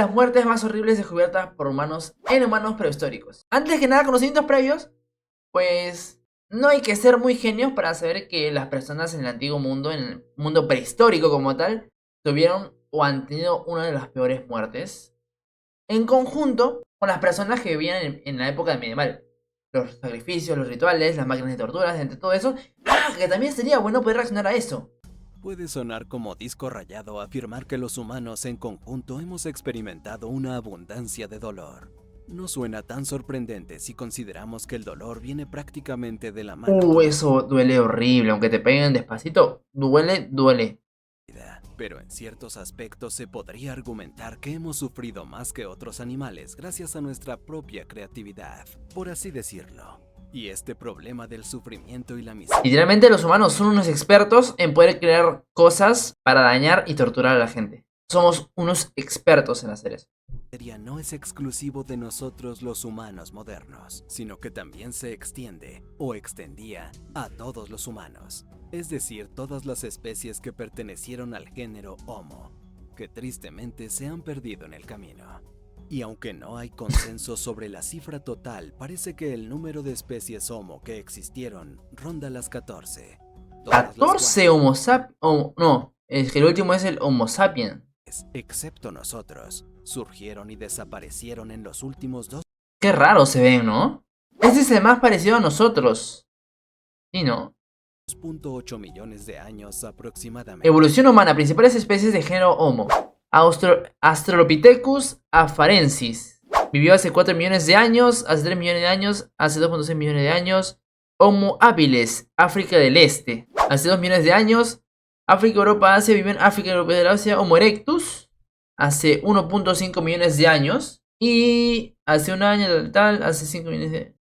las muertes más horribles descubiertas por humanos en humanos prehistóricos. Antes que nada, conocimientos previos, pues no hay que ser muy genios para saber que las personas en el antiguo mundo, en el mundo prehistórico como tal, tuvieron o han tenido una de las peores muertes, en conjunto con las personas que vivían en la época medieval. Los sacrificios, los rituales, las máquinas de torturas, entre todo eso. Que también sería bueno poder reaccionar a eso. Puede sonar como disco rayado afirmar que los humanos en conjunto hemos experimentado una abundancia de dolor. No suena tan sorprendente si consideramos que el dolor viene prácticamente de la mano. Eso duele horrible, aunque te peguen despacito, duele. Pero en ciertos aspectos se podría argumentar que hemos sufrido más que otros animales gracias a nuestra propia creatividad, por así decirlo. Y este problema del sufrimiento y la miseria... Literalmente los humanos son unos expertos en poder crear cosas para dañar y torturar a la gente. Somos unos expertos en hacer eso. No es exclusivo de nosotros los humanos modernos, sino que también se extiende, o extendía, a todos los humanos. Es decir, todas las especies que pertenecieron al género Homo, que tristemente se han perdido en el camino. Y aunque no hay consenso sobre la cifra total, parece que el número de especies Homo que existieron ronda las 14. 14 Homo sapiens. No, es que el último es el Homo sapiens. Excepto nosotros, surgieron y desaparecieron en los últimos dos. Qué raro se ven, ¿no? Este es el más parecido a nosotros. ¿Sí, no? 2.8 millones de años aproximadamente. Evolución humana, principales especies de género Homo. Australopithecus afarensis. Vivió hace 4 millones de años, hace 3 millones de años, hace 2.6 millones de años. Homo habilis, África del Este. Hace 2 millones de años. África, Europa, Asia, vivió en África, Europa del Asia. Homo erectus, hace 1.5 millones de años. Y hace un año tal, hace 5 millones de...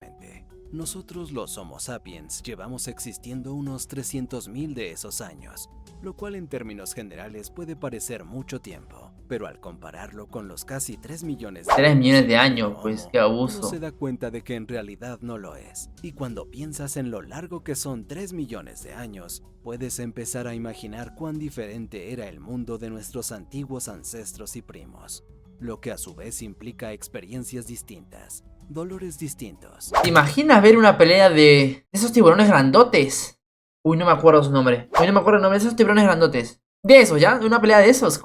Nosotros los Homo sapiens llevamos existiendo unos 300.000 de esos años, lo cual en términos generales puede parecer mucho tiempo, pero al compararlo con los casi 3 millones de años, pues qué abuso. Uno se da cuenta de que en realidad no lo es, y cuando piensas en lo largo que son 3 millones de años, puedes empezar a imaginar cuán diferente era el mundo de nuestros antiguos ancestros y primos, lo que a su vez implica experiencias distintas. Dolores distintos. ¿Te imaginas ver una pelea de esos tiburones grandotes? Uy, no me acuerdo su nombre. Uy, no me acuerdo el nombre de esos tiburones grandotes. De esos, ¿ya? De una pelea de esos,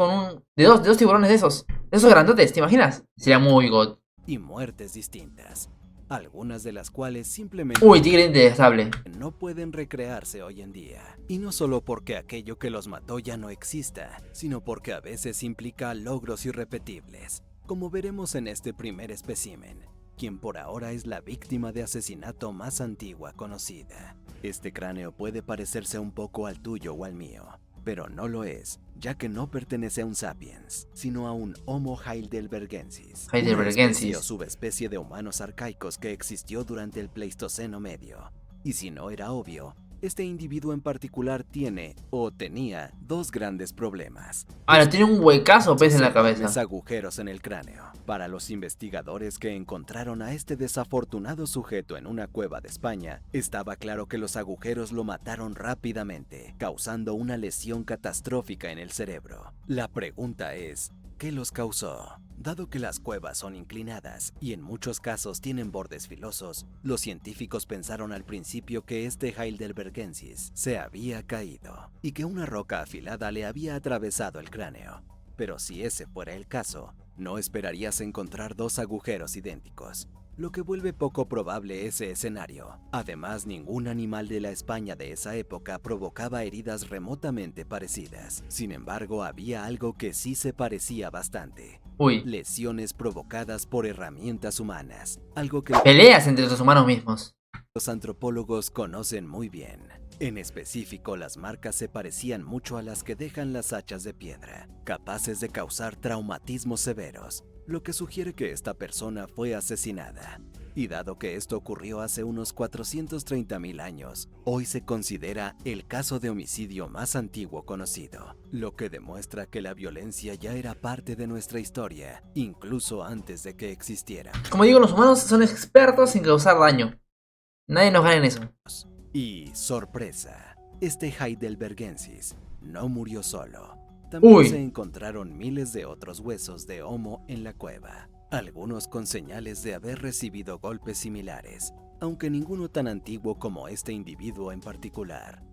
de dos tiburones de esos. De esos grandotes, ¿te imaginas? Sería muy god. Y muertes distintas. Algunas de las cuales simplemente... Uy, tigre indesable. No pueden recrearse hoy en día. Y no solo porque aquello que los mató ya no exista, sino porque a veces implica logros irrepetibles, como veremos en este primer espécimen, quien por ahora es la víctima de asesinato más antigua conocida. Este cráneo puede parecerse un poco al tuyo o al mío, pero no lo es, ya que no pertenece a un sapiens, sino a un Homo heidelbergensis, una especie o subespecie de humanos arcaicos que existió durante el Pleistoceno medio. Y si no era obvio, este individuo en particular tiene, o tenía, dos grandes problemas. Ahora tiene un huecazo pez en la cabeza. Agujeros en el cráneo. Para los investigadores que encontraron a este desafortunado sujeto en una cueva de España, estaba claro que los agujeros lo mataron rápidamente, causando una lesión catastrófica en el cerebro. La pregunta es, ¿qué los causó? Dado que las cuevas son inclinadas y en muchos casos tienen bordes filosos, los científicos pensaron al principio que este heidelbergensis se había caído y que una roca afilada le había atravesado el cráneo. Pero si ese fuera el caso, no esperarías encontrar dos agujeros idénticos, lo que vuelve poco probable ese escenario. Además, ningún animal de la España de esa época provocaba heridas remotamente parecidas. Sin embargo, había algo que sí se parecía bastante. Lesiones provocadas por herramientas humanas, algo que... Peleas entre los humanos mismos. Los antropólogos conocen muy bien. En específico, las marcas se parecían mucho a las que dejan las hachas de piedra, capaces de causar traumatismos severos, lo que sugiere que esta persona fue asesinada. Y dado que esto ocurrió hace unos 430.000 años, hoy se considera el caso de homicidio más antiguo conocido, lo que demuestra que la violencia ya era parte de nuestra historia, incluso antes de que existiera. Como digo, los humanos son expertos en causar daño. Nadie nos gana en eso. Y sorpresa, este heidelbergensis no murió solo. También se Uy. encontraron miles de otros huesos de Homo en la cueva, algunos con señales de haber recibido golpes similares, aunque ninguno tan antiguo como este individuo en particular.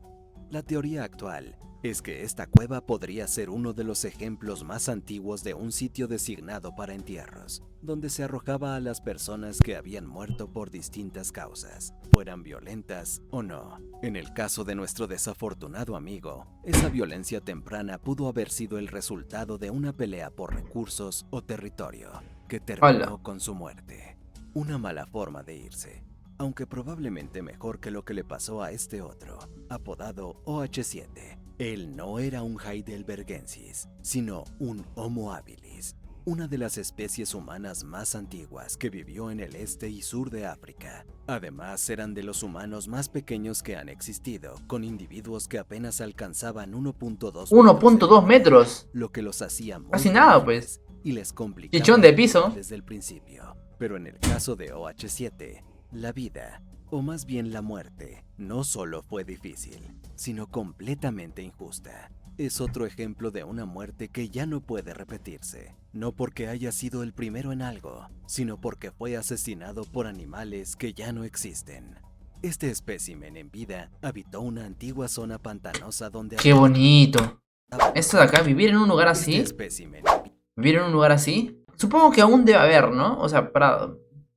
La teoría actual es que esta cueva podría ser uno de los ejemplos más antiguos de un sitio designado para entierros, donde se arrojaba a las personas que habían muerto por distintas causas, fueran violentas o no. En el caso de nuestro desafortunado amigo, esa violencia temprana pudo haber sido el resultado de una pelea por recursos o territorio, que Hola. terminó con su muerte. Una mala forma de irse, aunque probablemente mejor que lo que le pasó a este otro, apodado OH7. Él no era un heidelbergensis, sino un Homo habilis, una de las especies humanas más antiguas que vivió en el este y sur de África. Además, eran de los humanos más pequeños que han existido, con individuos que apenas alcanzaban 1.2 metros de 1.2 altura, metros. lo que los hacía muy Casi nada, pues. frágiles y les complicaba Chichón la de vida piso. desde el principio. Pero en el caso de OH7, la vida, o más bien la muerte, no solo fue difícil, sino completamente injusta. Es otro ejemplo de una muerte que ya no puede repetirse, no porque haya sido el primero en algo, sino porque fue asesinado por animales que ya no existen. Este espécimen en vida habitó una antigua zona pantanosa donde Qué bonito. habitaban Esto de acá, lobos. vivir en un lugar Este así. espécimen Vivir en un lugar así. Supongo que aún debe haber, ¿no? O sea,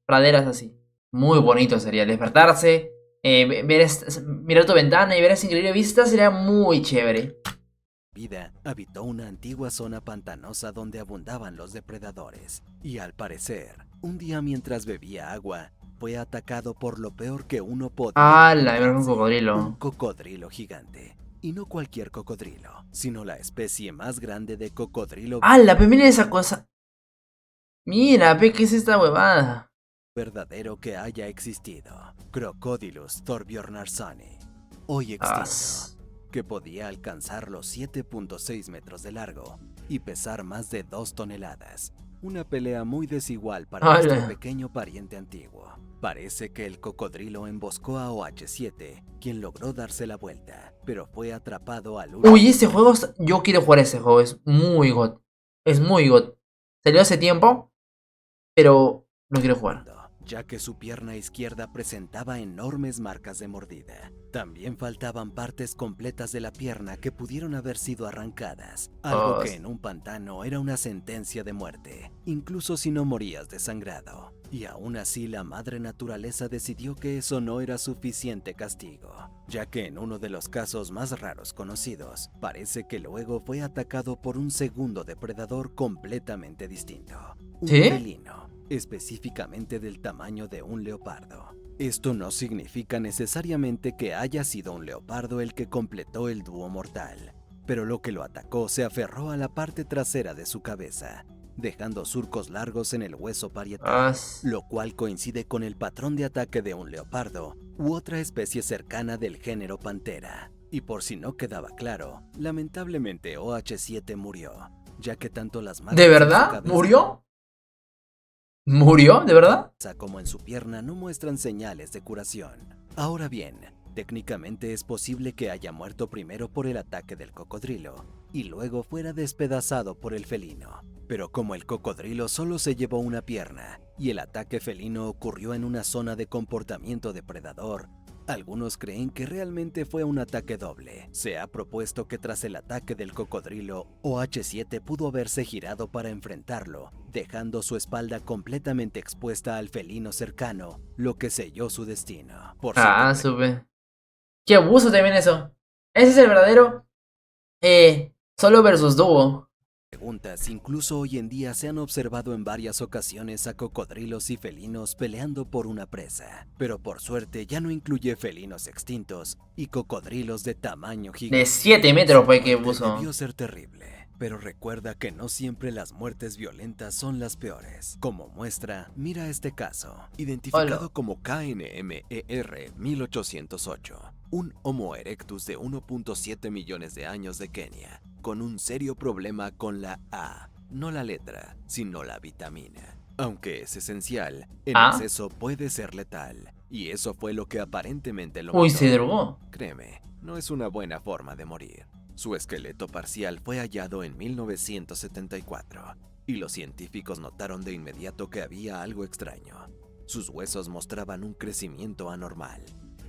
praderas así. Muy bonito sería despertarse. Mirar tu ventana y ver esa increíble vista sería muy chévere. vida habitó una antigua zona pantanosa donde abundaban los depredadores, y al parecer, un día mientras bebía agua, fue atacado por lo peor que uno podía ¡Hala! Era un imaginarse, un cocodrilo. cocodrilo gigante. Y no cualquier cocodrilo, sino la especie más grande de cocodrilo ¡Hala! Pero mira esa cosa. Mira, ve, ¿qué es esta huevada? verdadero que haya existido, Crocodylus thorbjornarssoni, hoy Ah, extinto, que podía alcanzar los 7.6 metros de largo y pesar más de 2 toneladas. Una pelea muy desigual para nuestro ¡Hala! pequeño pariente antiguo. Parece que el cocodrilo emboscó a OH7, quien logró darse la vuelta, pero fue atrapado al último. Uy, este juego. Yo quiero jugar ese juego. Es muy god. Es muy god. Salió hace tiempo, pero no quiero jugar. Ya que su pierna izquierda presentaba enormes marcas de mordida. También faltaban partes completas de la pierna que pudieron haber sido arrancadas, algo Oh, que en un pantano era una sentencia de muerte, incluso si no morías desangrado. Y aún así la madre naturaleza decidió que eso no era suficiente castigo, ya que en uno de los casos más raros conocidos, parece que luego fue atacado por un segundo depredador completamente distinto, un ¿sí? felino, específicamente del tamaño de un leopardo. Esto no significa necesariamente que haya sido un leopardo el que completó el dúo mortal, pero lo que lo atacó se aferró a la parte trasera de su cabeza, dejando surcos largos en el hueso parietal, Ah, lo cual coincide con el patrón de ataque de un leopardo u otra especie cercana del género Panthera. Y por si no quedaba claro, lamentablemente OH7 murió, ya que tanto las marcas ¿de en su verdad? cabeza ¿Murió? ¿Murió? ¿De verdad? como en su pierna no muestran señales de curación. Ahora bien, técnicamente es posible que haya muerto primero por el ataque del cocodrilo y luego fuera despedazado por el felino. Pero como el cocodrilo solo se llevó una pierna y el ataque felino ocurrió en una zona de comportamiento depredador, algunos creen que realmente fue un ataque doble. Se ha propuesto que tras el ataque del cocodrilo, OH7 pudo haberse girado para enfrentarlo, dejando su espalda completamente expuesta al felino cercano, lo que selló su destino. Por si Ah, te supe. Qué abuso también eso. Ese es el verdadero. Solo versus dúo. preguntas, incluso hoy en día se han observado en varias ocasiones a cocodrilos y felinos peleando por una presa, pero por suerte ya no incluye felinos extintos y cocodrilos de tamaño De gigante. 7 metros Su fue que muerte puso. debió ser terrible, pero recuerda que no siempre las muertes violentas son las peores. Como muestra, mira este caso, identificado Hola. como KNMER 1808, un Homo erectus de 1.7 millones de años de Kenia, con un serio problema con la A, no la letra, sino la vitamina. Aunque es esencial, en ¿Ah? exceso puede ser letal, y eso fue lo que aparentemente lo Uy, mató. se drogó. Créeme, no es una buena forma de morir. Su esqueleto parcial fue hallado en 1974 y los científicos notaron de inmediato que había algo extraño. Sus huesos mostraban un crecimiento anormal,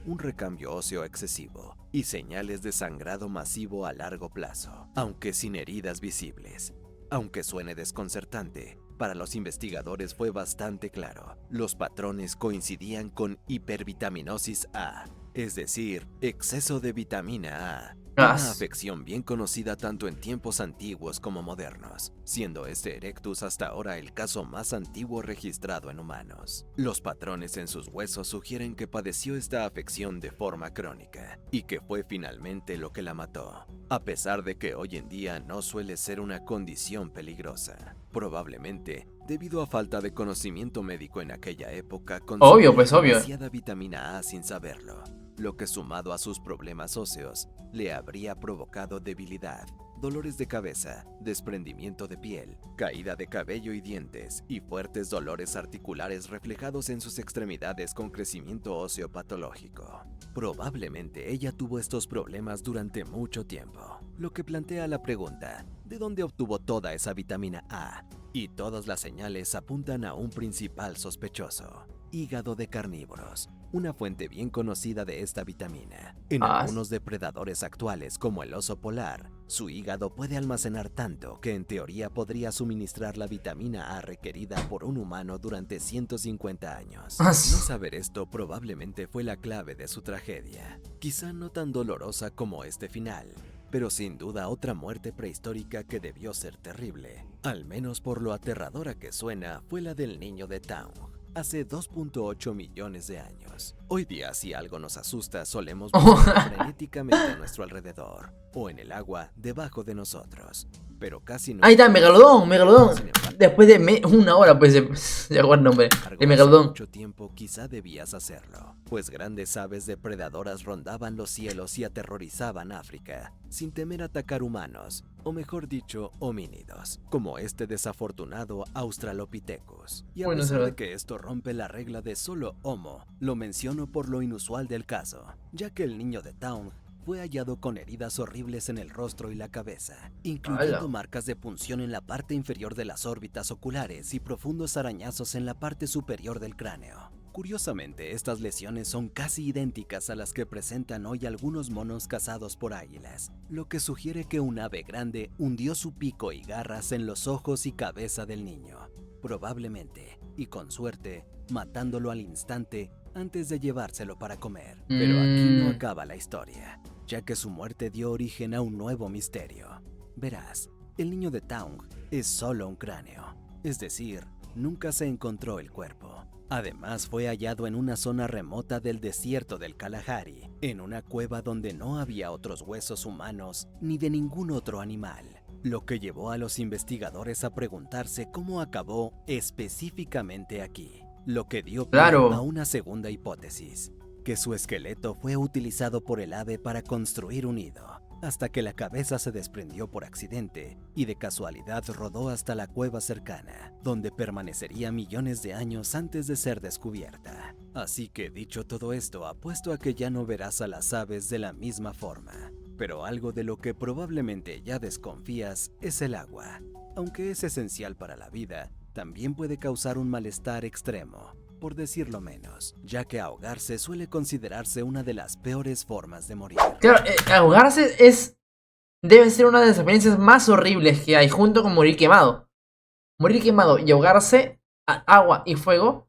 un recambio óseo excesivo y señales de sangrado masivo a largo plazo, aunque sin heridas visibles. Aunque suene desconcertante, para los investigadores fue bastante claro. Los patrones coincidían con hipervitaminosis A, es decir, exceso de vitamina A, una afección bien conocida tanto en tiempos antiguos como modernos, siendo este Erectus hasta ahora el caso más antiguo registrado en humanos. Los patrones en sus huesos sugieren que padeció esta afección de forma crónica y que fue finalmente lo que la mató, a pesar de que hoy en día no suele ser una condición peligrosa. Probablemente, debido a falta de conocimiento médico en aquella época, consumía demasiada vitamina A sin saberlo, lo que sumado a sus problemas óseos, le habría provocado debilidad, dolores de cabeza, desprendimiento de piel, caída de cabello y dientes, y fuertes dolores articulares reflejados en sus extremidades con crecimiento óseo patológico. Probablemente ella tuvo estos problemas durante mucho tiempo, lo que plantea la pregunta, ¿de dónde obtuvo toda esa vitamina A? Y todas las señales apuntan a un principal sospechoso: hígado de carnívoros, una fuente bien conocida de esta vitamina. En algunos depredadores actuales, como el oso polar, su hígado puede almacenar tanto que en teoría podría suministrar la vitamina A requerida por un humano durante 150 años. No saber esto probablemente fue la clave de su tragedia. Quizá no tan dolorosa como este final, pero sin duda otra muerte prehistórica que debió ser terrible. Al menos por lo aterradora que suena, fue la del niño de Taung, hace 2.8 millones de años. Hoy día, si algo nos asusta, solemos buscar frenéticamente a nuestro alrededor, o en el agua debajo de nosotros. Pero casi no. Ahí está, Megalodón. Después de una hora, pues, se llegó el nombre de Megalodón. Mucho tiempo quizá debías hacerlo, pues grandes aves depredadoras rondaban los cielos y aterrorizaban África, sin temer atacar humanos, o mejor dicho, homínidos, como este desafortunado Australopithecus. Y a pesar de que esto rompe la regla de solo Homo, lo menciono por lo inusual del caso, ya que el niño de Taung fue hallado con heridas horribles en el rostro y la cabeza, incluyendo marcas de punción en la parte inferior de las órbitas oculares y profundos arañazos en la parte superior del cráneo. Curiosamente, estas lesiones son casi idénticas a las que presentan hoy algunos monos cazados por águilas, lo que sugiere que un ave grande hundió su pico y garras en los ojos y cabeza del niño, probablemente, y con suerte, matándolo al instante antes de llevárselo para comer. Pero aquí no acaba la historia, ya que su muerte dio origen a un nuevo misterio. Verás, el niño de Taung es solo un cráneo, es decir, nunca se encontró el cuerpo. Además, fue hallado en una zona remota del desierto del Kalahari, en una cueva donde no había otros huesos humanos ni de ningún otro animal, lo que llevó a los investigadores a preguntarse cómo acabó específicamente aquí, lo que dio pie a una segunda hipótesis, que su esqueleto fue utilizado por el ave para construir un nido, hasta que la cabeza se desprendió por accidente y de casualidad rodó hasta la cueva cercana, donde permanecería millones de años antes de ser descubierta. Así que, dicho todo esto, apuesto a que ya no verás a las aves de la misma forma. Pero algo de lo que probablemente ya desconfías es el agua. Aunque es esencial para la vida, también puede causar un malestar extremo, por decirlo menos, ya que ahogarse suele considerarse una de las peores formas de morir. Claro, ahogarse debe ser una de las experiencias más horribles que hay, junto con morir quemado. Morir quemado y ahogarse a agua y fuego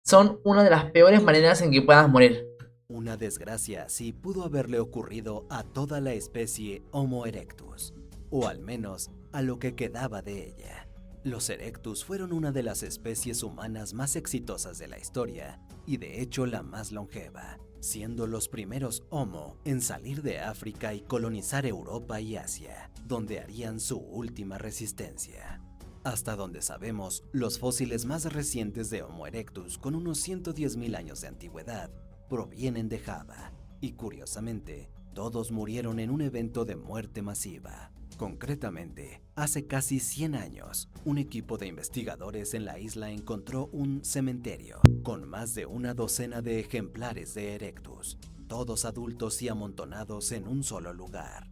son una de las peores maneras en que puedas morir. Una desgracia así pudo haberle ocurrido a toda la especie Homo erectus, o al menos a lo que quedaba de ella. Los erectus fueron una de las especies humanas más exitosas de la historia y de hecho la más longeva, siendo los primeros Homo en salir de África y colonizar Europa y Asia, donde harían su última resistencia. Hasta donde sabemos, los fósiles más recientes de Homo erectus, con unos 110.000 años de antigüedad, provienen de Java, y curiosamente, todos murieron en un evento de muerte masiva. Concretamente, hace casi 100 años, un equipo de investigadores en la isla encontró un cementerio con más de una docena de ejemplares de Erectus, todos adultos y amontonados en un solo lugar.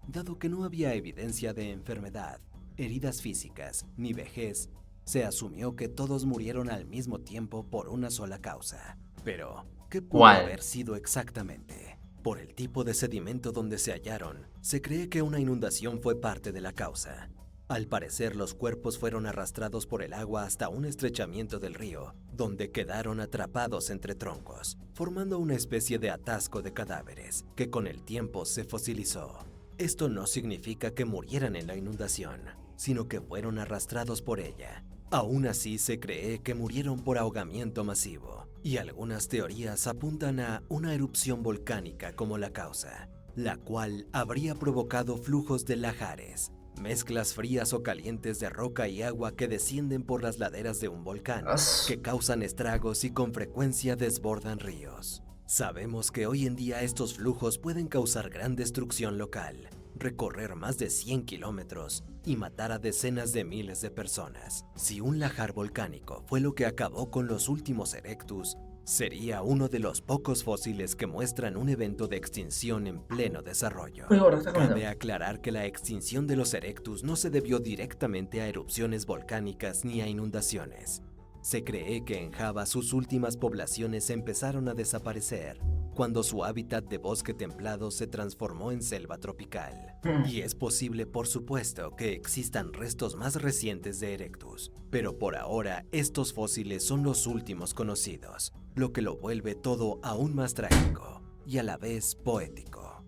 Dado que no había evidencia de enfermedad, heridas físicas ni vejez, se asumió que todos murieron al mismo tiempo por una sola causa. Pero, ¿qué pudo ¿Cuál? haber sido exactamente? Por el tipo de sedimento donde se hallaron, se cree que una inundación fue parte de la causa. Al parecer, los cuerpos fueron arrastrados por el agua hasta un estrechamiento del río, donde quedaron atrapados entre troncos, formando una especie de atasco de cadáveres, que con el tiempo se fosilizó. Esto no significa que murieran en la inundación, sino que fueron arrastrados por ella. Aún así, se cree que murieron por ahogamiento masivo, y algunas teorías apuntan a una erupción volcánica como la causa, la cual habría provocado flujos de lahares, mezclas frías o calientes de roca y agua que descienden por las laderas de un volcán, que causan estragos y con frecuencia desbordan ríos. Sabemos que hoy en día estos flujos pueden causar gran destrucción local, recorrer más de 100 kilómetros y matar a decenas de miles de personas. Si un lajar volcánico fue lo que acabó con los últimos Erectus, sería uno de los pocos fósiles que muestran un evento de extinción en pleno desarrollo. Cabe aclarar que la extinción de los Erectus no se debió directamente a erupciones volcánicas ni a inundaciones. Se cree que en Java sus últimas poblaciones empezaron a desaparecer cuando su hábitat de bosque templado se transformó en selva tropical. Y es posible, por supuesto, que existan restos más recientes de Erectus, pero por ahora estos fósiles son los últimos conocidos, lo que lo vuelve todo aún más trágico y a la vez poético.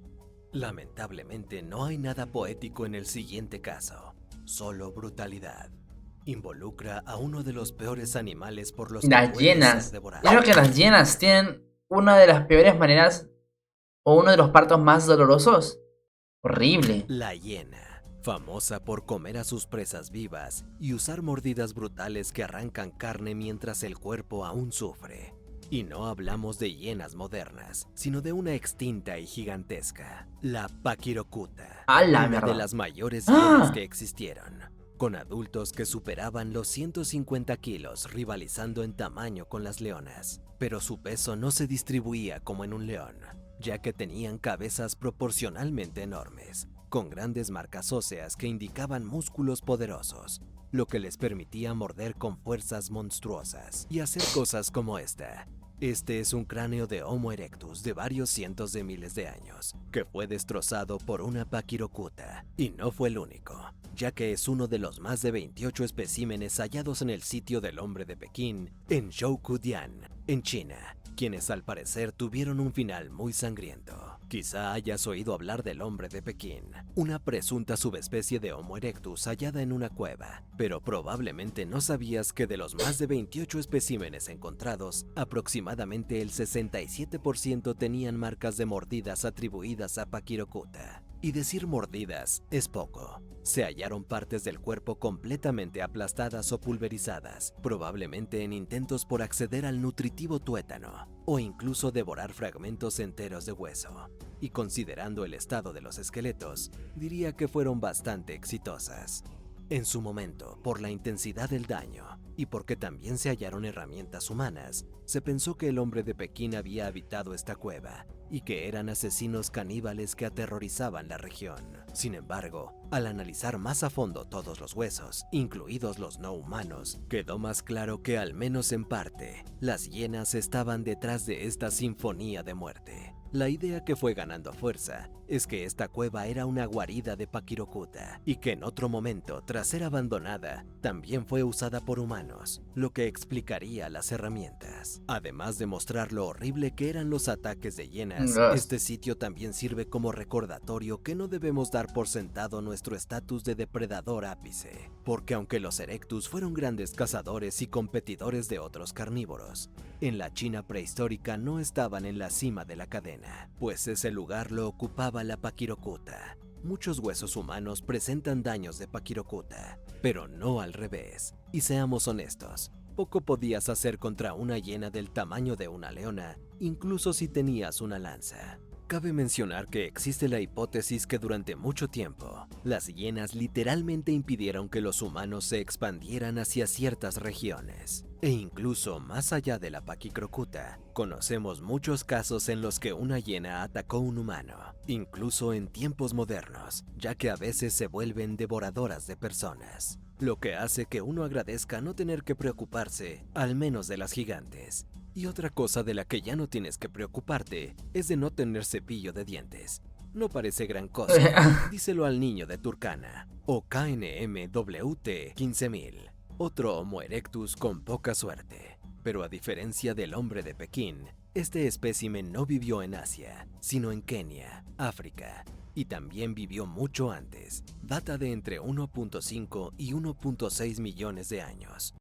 Lamentablemente no hay nada poético en el siguiente caso, solo brutalidad. Involucra a uno de los peores animales por los que Las puede ser hienas. devorado. Yo creo que las hienas tienen una de las peores maneras o uno de los partos más dolorosos. Horrible. La hiena, famosa por comer a sus presas vivas y usar mordidas brutales que arrancan carne mientras el cuerpo aún sufre. Y no hablamos de hienas modernas, sino de una extinta y gigantesca, la Paquirocuta, ¡A la una mierda! de las mayores hienas ¡Ah! que existieron, con adultos que superaban los 150 kilos, rivalizando en tamaño con las leonas. Pero su peso no se distribuía como en un león, ya que tenían cabezas proporcionalmente enormes, con grandes marcas óseas que indicaban músculos poderosos, lo que les permitía morder con fuerzas monstruosas y hacer cosas como esta. Este es un cráneo de Homo erectus de varios cientos de miles de años, que fue destrozado por una Paquirocuta, y no fue el único, ya que es uno de los más de 28 especímenes hallados en el sitio del hombre de Pekín, en Zhoukudian, en China, quienes al parecer tuvieron un final muy sangriento. Quizá hayas oído hablar del hombre de Pekín, una presunta subespecie de Homo erectus hallada en una cueva, pero probablemente no sabías que de los más de 28 especímenes encontrados, aproximadamente el 67% tenían marcas de mordidas atribuidas a Paquirocuta. Y decir mordidas es poco. Se hallaron partes del cuerpo completamente aplastadas o pulverizadas, probablemente en intentos por acceder al nutritivo tuétano, o incluso devorar fragmentos enteros de hueso. Y considerando el estado de los esqueletos, diría que fueron bastante exitosas. En su momento, por la intensidad del daño, y porque también se hallaron herramientas humanas, se pensó que el hombre de Pekín había habitado esta cueva, y que eran asesinos caníbales que aterrorizaban la región. Sin embargo, al analizar más a fondo todos los huesos, incluidos los no humanos, quedó más claro que al menos en parte, las hienas estaban detrás de esta sinfonía de muerte. La idea que fue ganando fuerza es que esta cueva era una guarida de Paquirocuta y que en otro momento, tras ser abandonada, también fue usada por humanos, lo que explicaría las herramientas. Además de mostrar lo horrible que eran los ataques de hienas, este sitio también sirve como recordatorio que no debemos dar por sentado nuestro estatus de depredador ápice, porque aunque los Erectus fueron grandes cazadores y competidores de otros carnívoros, en la China prehistórica no estaban en la cima de la cadena, pues ese lugar lo ocupaba la Paquirocuta. Muchos huesos humanos presentan daños de Paquirocuta, pero no al revés. Y seamos honestos, poco podías hacer contra una hiena del tamaño de una leona, incluso si tenías una lanza. Cabe mencionar que existe la hipótesis que durante mucho tiempo, las hienas literalmente impidieron que los humanos se expandieran hacia ciertas regiones. E incluso más allá de la Paquicrocuta, conocemos muchos casos en los que una hiena atacó a un humano, incluso en tiempos modernos, ya que a veces se vuelven devoradoras de personas. Lo que hace que uno agradezca no tener que preocuparse, al menos de las gigantes. Y otra cosa de la que ya no tienes que preocuparte es de no tener cepillo de dientes. No parece gran cosa, díselo al niño de Turkana, o KNMWT 15000, otro Homo erectus con poca suerte. Pero a diferencia del hombre de Pekín, este espécimen no vivió en Asia, sino en Kenia, África, y también vivió mucho antes. Data de entre 1.5 y 1.6 millones de años.